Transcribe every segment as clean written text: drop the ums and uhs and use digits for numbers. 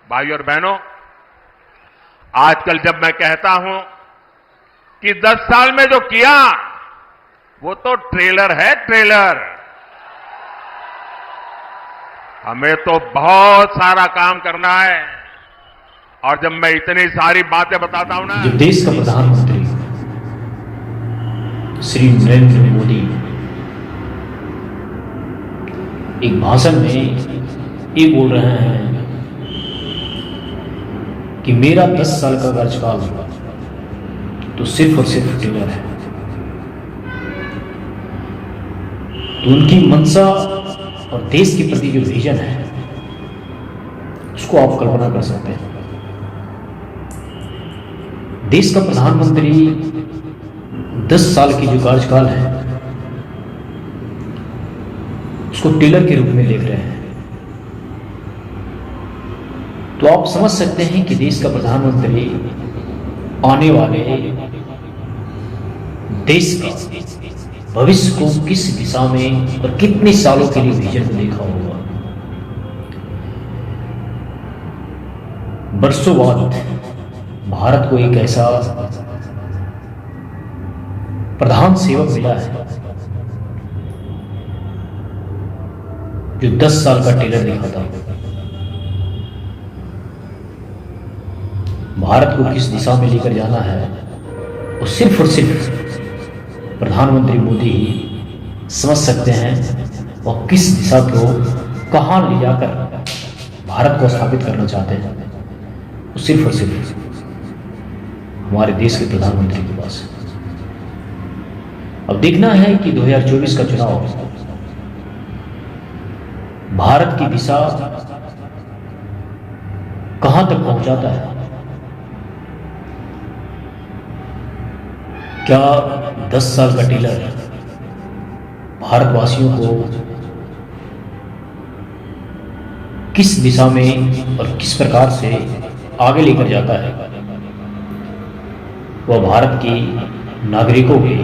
भाइयों और बहनों, आजकल जब मैं कहता हूं कि 10 साल में जो किया वो तो ट्रेलर है, ट्रेलर। हमें तो बहुत सारा काम करना है। और जब मैं इतनी सारी बातें बताता हूं ना, जब देश का प्रधानमंत्री श्री नरेंद्र मोदी एक भाषण में ये बोल रहे हैं कि मेरा 10 साल का कार्यकाल तो सिर्फ और सिर्फ ट्रेलर है, तो उनकी मंशा और देश के प्रति जो विजन है उसको आप कल्पना कर सकते हैं। देश का प्रधानमंत्री 10 साल की जो कार्यकाल है उसको ट्रेलर के रूप में देख रहे हैं, तो आप समझ सकते हैं कि देश का प्रधानमंत्री आने वाले देश का भविष्य को किस दिशा में और कितने सालों के लिए विजन को देखा होगा। वर्षों बाद भारत को एक ऐसा प्रधान सेवक मिला है जो 10 साल का ट्रेलर देखा था। भारत को किस दिशा में लेकर जाना है वो सिर्फ और सिर्फ प्रधानमंत्री मोदी ही समझ सकते हैं, और किस दिशा को कहां ले जाकर भारत को स्थापित करना चाहते हैं वो सिर्फ और सिर्फ हमारे देश के प्रधानमंत्री के पास है। अब देखना है कि 2024 का चुनाव भारत की दिशा कहां तक पहुंचाता है। क्या 10 साल का ट्रेलर भारतवासियों को किस दिशा में और किस प्रकार से आगे लेकर जाता है, वह भारत की नागरिकों के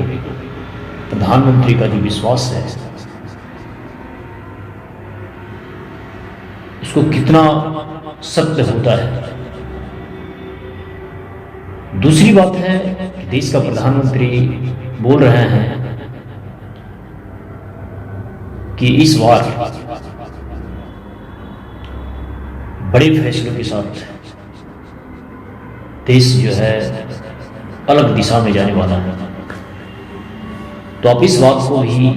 प्रधानमंत्री का जो विश्वास है उसको कितना सत्य होता है। दूसरी बात है कि देश का प्रधानमंत्री बोल रहे हैं कि इस बार बड़े फैसलों के साथ देश जो है अलग दिशा में जाने वाला है, तो आप इस बात को भी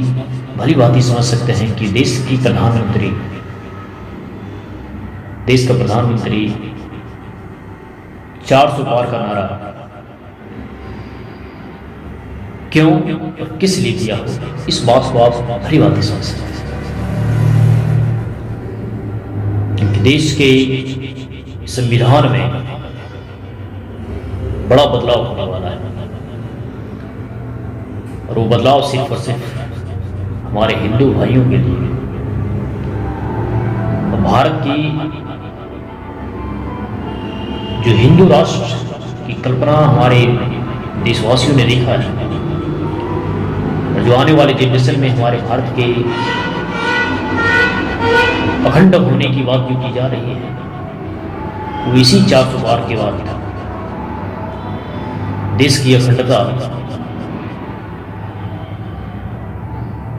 भली भांति समझ सकते हैं कि देश का प्रधानमंत्री 400 पार का नारा क्यों और किस लिए किया हो, इस बात को आप भली भांति समझ सकते हैं। क्योंकि देश के संविधान में बड़ा बदलाव होने वाला है, और वो बदलाव सिर्फ और सिर्फ हमारे हिंदू भाइयों के लिए। भारत की जो हिंदू राष्ट्र की कल्पना हमारे देशवासियों ने देखा है, और जो आने वाले जनरेशन में हमारे भारत के अखंड होने की बात जो की जा रही है, वो इसी 400 पार के बाद देश की अखंडता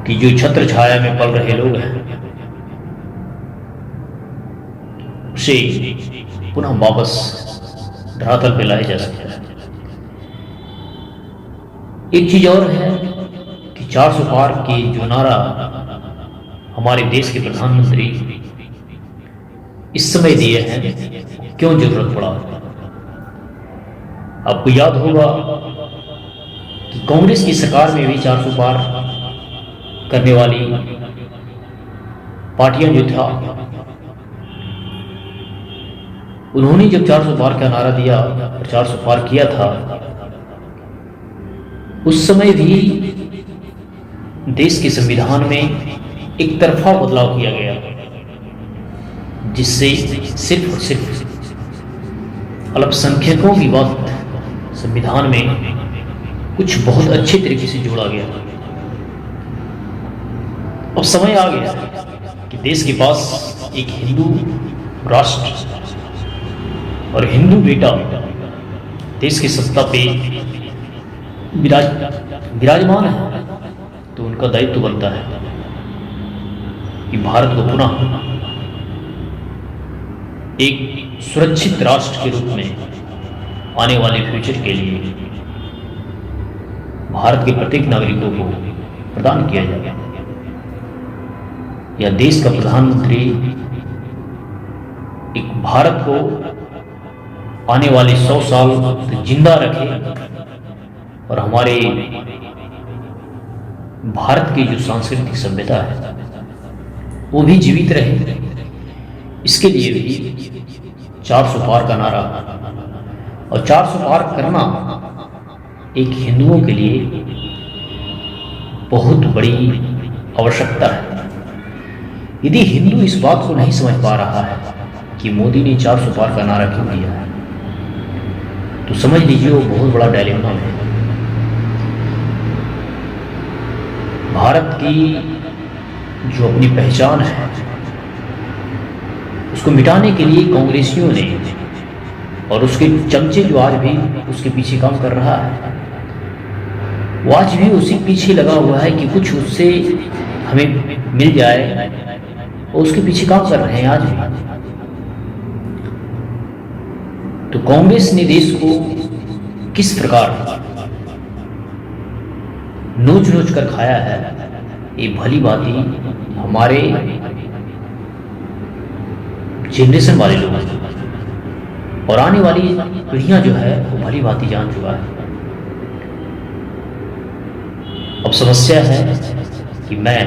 की जो छत्र छाया में पल रहे लोग हैं उसे पुनः वापस धरातल पे लाया जा सकता है। एक चीज और है कि 400 पार की जो नारा हमारे देश के प्रधानमंत्री इस समय दिए हैं, क्यों जरूरत पड़ा। आपको याद होगा कि कांग्रेस की सरकार में भी 400 पार करने वाली पार्टियां जो था, उन्होंने जब 400 पार का नारा दिया और 400 पार किया था, उस समय भी देश के संविधान में एक तरफा बदलाव किया गया, जिससे सिर्फ और सिर्फ अल्पसंख्यकों की बात संविधान में कुछ बहुत अच्छे तरीके से जोड़ा गया। अब समय आ गया कि देश के पास एक हिंदू राष्ट्र और हिंदू बेटा देश की सत्ता पे विराजमान है, तो उनका दायित्व बनता है कि भारत को पुनः एक सुरक्षित राष्ट्र के रूप में आने वाले फ्यूचर के लिए भारत के प्रत्येक नागरिकों को प्रदान किया जाए। या देश का प्रधानमंत्री एक भारत को आने वाले 100 साल तक जिंदा रखे और हमारे भारत की जो सांस्कृतिक सभ्यता है वो भी जीवित रहे। इसके लिए भी 400 पार का नारा, और 400 पार करना एक हिंदुओं के लिए बहुत बड़ी आवश्यकता है। यदि हिंदू इस बात को नहीं समझ पा रहा है कि मोदी ने 400 पार का नारा क्यों दिया है, तो समझ लीजिए वो बहुत बड़ा डायलेमा है। भारत की जो अपनी पहचान है उसको मिटाने के लिए कांग्रेसियों ने और उसके चमचे जो आज भी उसके पीछे काम कर रहा है, वो आज भी उसी पीछे लगा हुआ है कि कुछ उससे हमें मिल जाए, और उसके पीछे काम कर रहे हैं आज भी। तो कांग्रेस ने देश को किस प्रकार नोच नोच कर खाया है, ये भली भांति हमारे जनरेशन वाले लोग और आने वाली पीढ़ियां जो है वो भली भांति जान चुका है। अब समस्या है कि मैं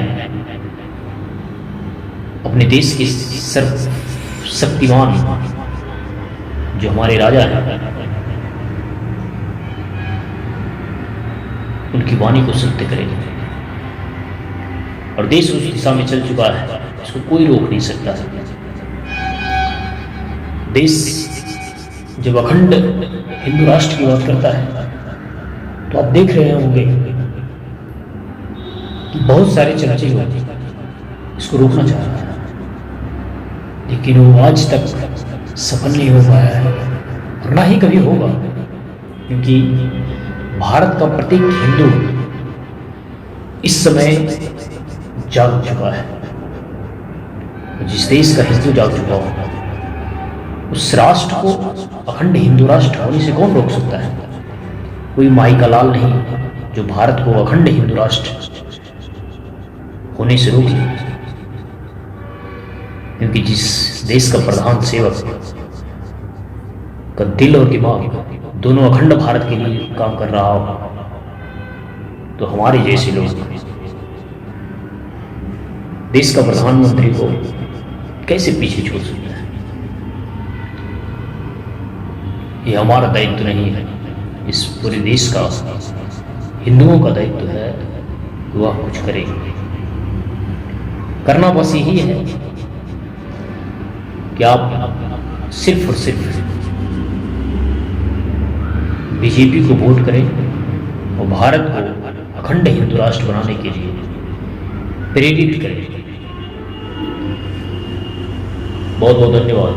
अपने देश के सर्वशक्तिमान जो हमारे राजा हैं उनकी वाणी को सत्य करेंगे, और देश उस दिशा में चल चुका है, इसको कोई रोक नहीं सकता। देश जब अखंड हिंदू राष्ट्र की बात करता है तो आप देख रहे होंगे कि बहुत सारे चर्चे लोग इसको रोकना चाह रहे हैं, लेकिन वो आज तक सफल नहीं हो पाया है और ना ही कभी होगा, क्योंकि भारत का प्रत्येक हिंदू इस समय जाग चुका है। जिस देश का हिंदू जाग चुका हो उस राष्ट्र को अखंड हिंदू राष्ट्र होने से कौन रोक सकता है? कोई माई का लाल नहीं जो भारत को अखंड हिंदू राष्ट्र होने से रोके, क्योंकि जिस देश का प्रधान सेवक का दिल और दिमाग दोनों अखंड भारत के लिए काम कर रहा हो, तो हमारे जैसे लोग देश का प्रधानमंत्री को कैसे पीछे छोड़ सकते हैं? ये हमारा दायित्व नहीं है, इस पूरे देश का हिंदुओं का दायित्व है कि वह कुछ करे। करना बस यही है कि आप सिर्फ और सिर्फ बीजेपी को वोट करें और भारत को अखंड हिंदू राष्ट्र बनाने के लिए प्रेरित करें। बहुत बहुत धन्यवाद।